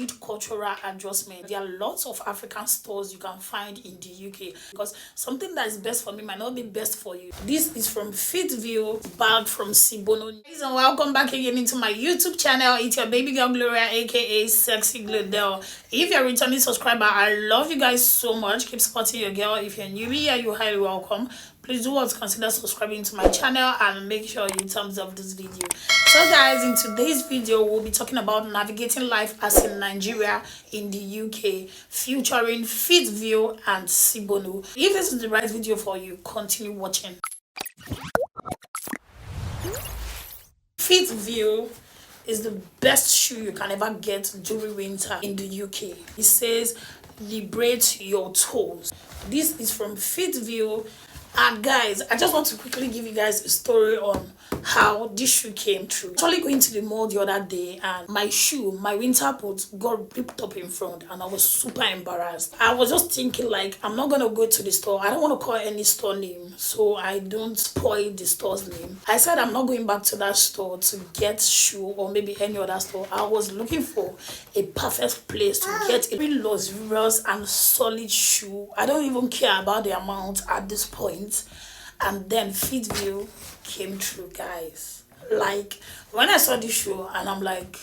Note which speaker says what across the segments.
Speaker 1: need cultural adjustment. There are lots of African stores you can find in the UK because something that is best for me might not be best for you. This is from Fitville, bag from Sinbono. Guys, and welcome back again into my YouTube channel. It's your baby girl Gloria, aka Sexy Glodell. If you're a returning subscriber, I love you guys so much. Keep supporting your girl. If you're new here, you're highly welcome. Please do what, consider subscribing to my channel and make sure you thumbs up this video. So guys, in today's video we'll be talking about navigating life as in Nigeria in the UK, featuring Fitville and Sinbono. If this is the right video for you, continue watching. Fitville is the best shoe you can ever get during winter in the UK. It says liberate your toes. This is from Fitville. And guys, I just want to quickly give you guys a story on how this shoe came through. Actually going to the mall the other day and my shoe, my winter boot got ripped up in front and I was super embarrassed. I was just thinking like, I'm not going to go to the store. I don't want to call any store name so I don't spoil the store's name. I said I'm not going back to that store to get shoe or maybe any other store. I was looking for a perfect place to get a really luxurious and solid shoe. I don't even care about the amount at this point. And then Fitville came through, guys. Like when I saw this shoe and I'm like,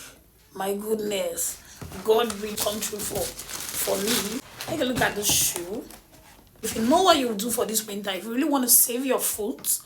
Speaker 1: my goodness, God will come through for me. Take a look at this shoe. If you know what you do for this winter, if you really want to save your foot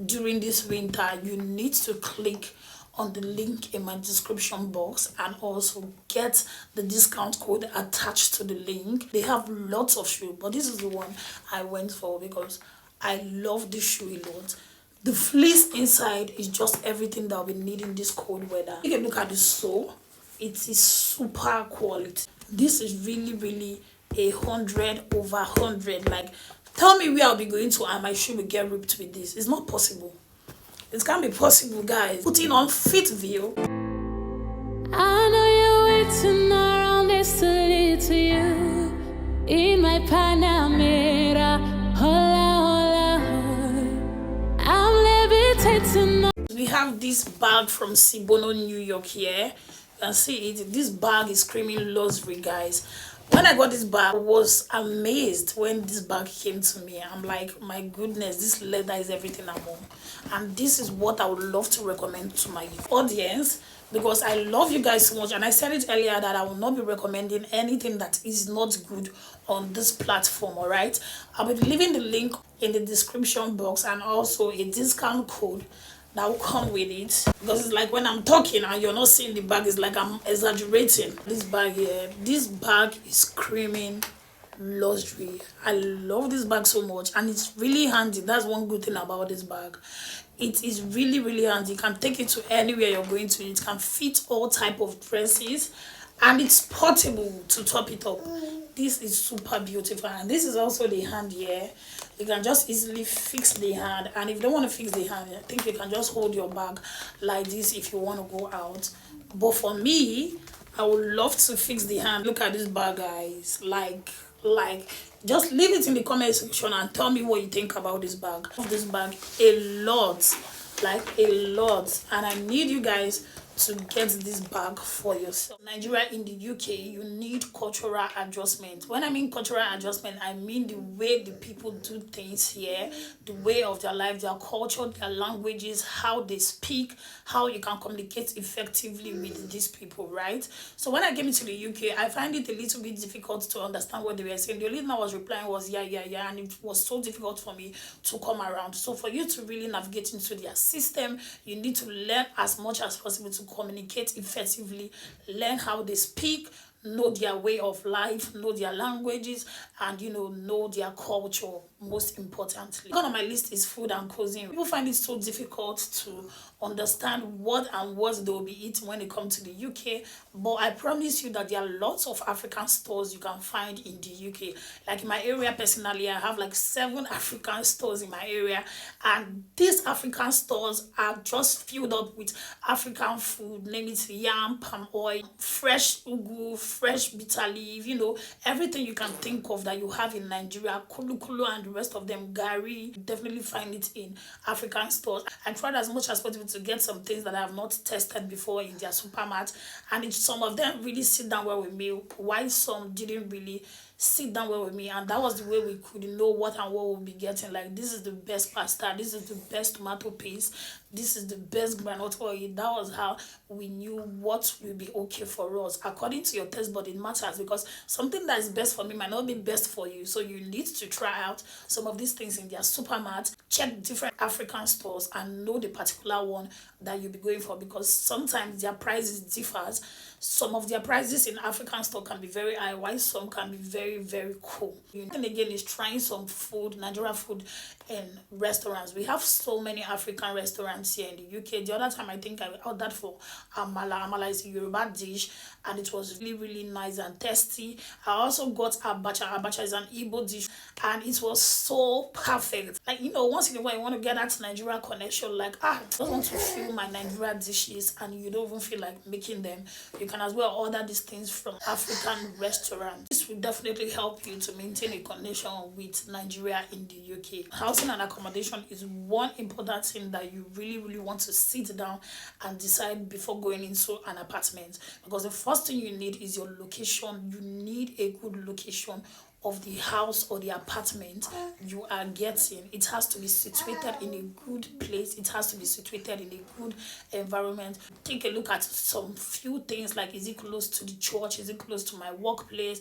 Speaker 1: during this winter, you need to click on the link in my description box and also get the discount code attached to the link. They have lots of shoes, but this is the one I went for because I love this shoe a lot. The fleece inside is just everything that we need in this cold weather. You can look at the sole. It is super quality. This is really 100/100. Like, tell me where I'll be going to and my shoe will get ripped with this. It's not possible. It can't be possible, guys. Putting on Fitville.
Speaker 2: I know you're waiting around this to lead to you in my Panamera. I'm levitating.
Speaker 1: We have this bag from Sinbono, New York here. You can see it. This bag is screaming luxury, guys. When I got this bag, I was amazed when this bag came to me. I'm like, my goodness, this leather is everything I want. And this is what I would love to recommend to my audience because I love you guys so much. And I said it earlier that I will not be recommending anything that is not good on this platform, all right? I'll be leaving the link in the description box and also a discount code that will come with it because it's like when I'm talking and you're not seeing the bag, it's like I'm exaggerating. This bag here, this bag is screaming luxury. I love this bag so much and it's really handy. That's one good thing about this bag. It is really handy. You can take it to anywhere you're going to. It can fit all type of dresses and it's portable to top it up. This is super beautiful and this is also the hand here. You can just easily fix the hand, and if you don't want to fix the hand, I think you can just hold your bag like this if you want to go out. But for me, I would love to fix the hand. Look at this bag, guys. Like just leave it in the comment section and tell me what you think about this bag. I love this bag a lot, like a lot, and I need you guys to get this bag for yourself. Nigeria in the UK, you need cultural adjustment. When I mean cultural adjustment, I mean the way the people do things here, the way of their life, their culture, their languages, how they speak, how you can communicate effectively with these people, right? So when I came into the UK, I find it a little bit difficult to understand what they were saying. The only thing I was replying was yeah, and it was so difficult for me to come around. So for you to really navigate into their system, you need to learn as much as possible to communicate effectively, learn how they speak, know their way of life, know their languages, and know their culture, most importantly. One on my list is food and cuisine. People find it so difficult to understand what they will be eating when they come to the UK, but I promise you that there are lots of African stores you can find in the UK. Like in my area personally, I have like 7 African stores in my area, and these African stores are just filled up with African food, name it yam, palm oil, fresh ugu, fresh bitter leaf, everything you can think of that you have in Nigeria, kulu kulu and the rest of them, gari. You definitely find it in African stores. I tried as much as possible to get some things that I have not tested before in their supermarket, and some of them really sit down well with me, while some didn't really sit down well with me, and that was the way we could know what and what we'll be getting. Like, this is the best pasta, this is the best tomato paste, this is the best groundnut oil. That was how we knew what will be okay for us according to your taste. But it matters, because something that is best for me might not be best for you, so you need to try out some of these things in their supermarket. Check different African stores and know the particular one that you'll be going for, because sometimes their prices differs. Some of their prices in African store can be very high, while some can be very, very cool. And again, is trying some food, Nigerian food, in restaurants. We have so many African restaurants here in the UK. The other time, I think I ordered for amala. Amala is a Yoruba dish, and it was really, really nice and tasty. I also got abacha. Abacha is an Igbo dish, and it was so perfect. Like, you know, once in a while you want to get that Nigeria connection, like, I just want to feel my Nigeria dishes, and you don't even feel like making them. You can as well order these things from African restaurants. This will definitely help you to maintain a connection with Nigeria in the UK. Housing and accommodation is one important thing that you really, really want to sit down and decide before going into an apartment, because the first thing you need is your location. You need a good location of the house or the apartment you are getting. It has to be situated in a good place. It has to be situated in a good environment. Take a look at some few things, like, is it close to the church? Is it close to my workplace?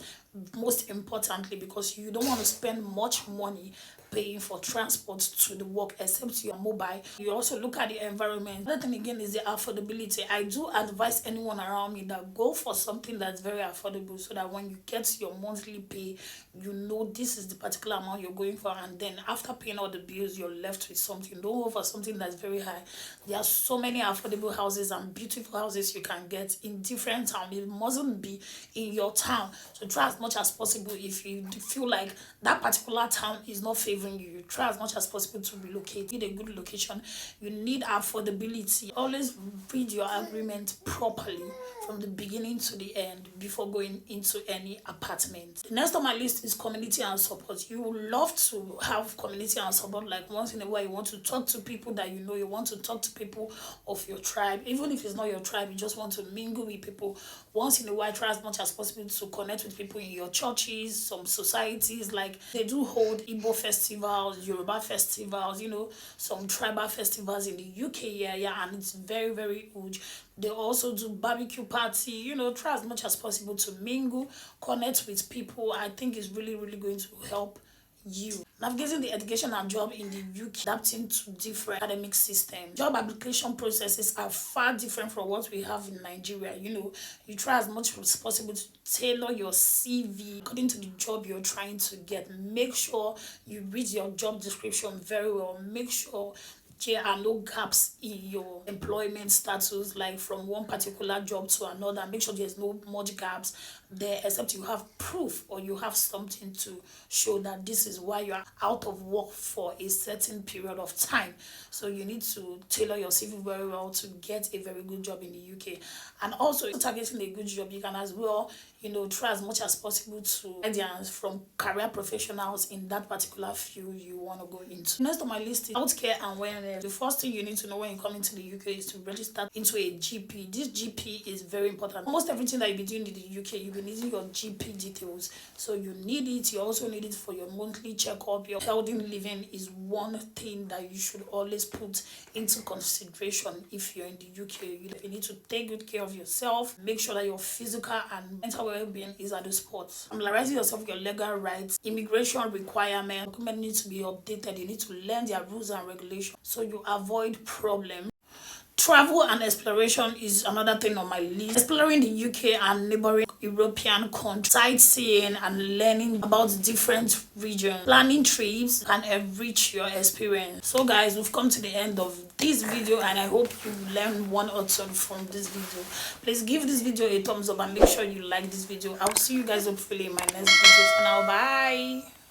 Speaker 1: Most importantly, because you don't want to spend much money paying for transport to the work, except you're mobile. You also look at the environment. Another thing again is the affordability. I do advise anyone around me that go for something that's very affordable, so that when you get your monthly pay, you know this is the particular amount you're going for, and then after paying all the bills, you're left with something. Don't go for something that's very high. There are so many affordable houses and beautiful houses you can get in different towns. It mustn't be in your town. So try as much as possible. If you feel like that particular town is not favoring you, try as much as possible to relocate. You need a good location. You need affordability. Always read your agreement properly from the beginning to the end before going into any apartment. Next on my list is community and support. You would love to have community and support. Like, once in a while you want to talk to people that you know, you want to talk to people of your tribe. Even if it's not your tribe, you just want to mingle with people. Once in a while, try as much as possible to connect with people in your churches, some societies. Like, they do hold Igbo festivals, Yoruba festivals, you know, some tribal festivals in the UK area, and it's very, very huge. They also do barbecue party. You know, try as much as possible to mingle, connect with people. I think it's really, really going to help you. Navigating the education and job in the UK, adapting to different academic systems. Job application processes are far different from what we have in Nigeria. You know, you try as much as possible to tailor your CV according to the job you're trying to get. Make sure you read your job description very well. Make sure there are no gaps in your employment status, like from one particular job to another. Make sure there's no much gaps there, except you have proof or you have something to show that this is why you are out of work for a certain period of time. So you need to tailor your CV very well to get a very good job in the UK. And also, targeting a good job, you can as well, you know, try as much as possible to guidance from career professionals in that particular field you want to go into. Next on my list is healthcare and wellness. The first thing you need to know when you come into the UK is to register into a GP. This GP is very important. Almost everything that you'll be doing in the UK, you'll be needing your GP details. So you need it. You also need it for your monthly checkup. Your healthy living is one thing that you should always put into consideration if you're in the UK. You need to take good care of yourself. Make sure that your physical and mental well-being is at the spot. Familiarizing yourself with your legal rights, immigration requirements. Documents need to be updated. You need to learn their rules and regulations so you avoid problems. Travel and exploration is another thing on my list. Exploring the UK and neighboring European countries, sightseeing and learning about different regions. Planning trips can enrich your experience. So guys, we've come to the end of this video, and I hope you learned one or two from this video. Please give this video a thumbs up and make sure you like this video. I'll see you guys hopefully in my next video. For now, bye.